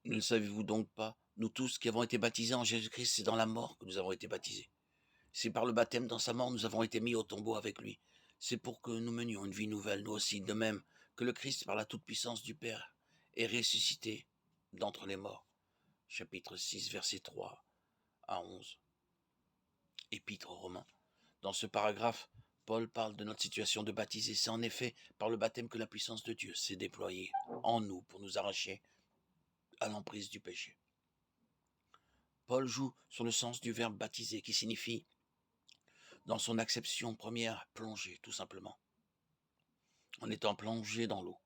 Ne le savez-vous donc pas? Nous tous qui avons été baptisés en Jésus-Christ, c'est dans la mort que nous avons été baptisés. C'est par le baptême dans sa mort, nous avons été mis au tombeau avec lui. C'est pour que nous menions une vie nouvelle, nous aussi, de même que le Christ, par la toute-puissance du Père, est ressuscité d'entre les morts. Chapitre 6, versets 3 à 11. Épître aux Romains. Dans ce paragraphe, Paul parle de notre situation de baptisé. C'est en effet par le baptême que la puissance de Dieu s'est déployée en nous pour nous arracher à l'emprise du péché. Paul joue sur le sens du verbe baptiser qui signifie, dans son acception première, plonger, tout simplement, en étant plongé dans l'eau.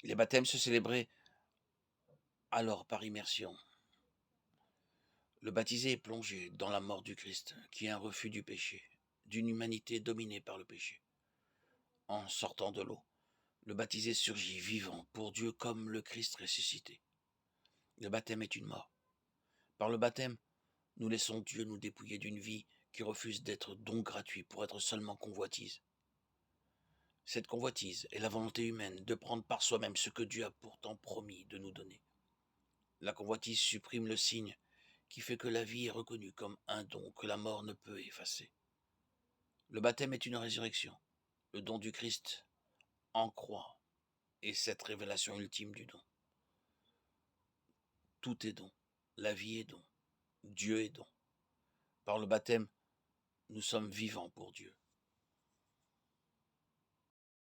Les baptêmes se célébraient alors par immersion. Le baptisé est plongé dans la mort du Christ, qui est un refus du péché, d'une humanité dominée par le péché. En sortant de l'eau, le baptisé surgit vivant pour Dieu comme le Christ ressuscité. Le baptême est une mort. Par le baptême, nous laissons Dieu nous dépouiller d'une vie qui refuse d'être don gratuit pour être seulement convoitise. Cette convoitise est la volonté humaine de prendre par soi-même ce que Dieu a pourtant promis de nous donner. La convoitise supprime le signe qui fait que la vie est reconnue comme un don que la mort ne peut effacer. Le baptême est une résurrection, le don du Christ en croix est cette révélation ultime du don. Tout est don, la vie est don, Dieu est don. Par le baptême, nous sommes vivants pour Dieu.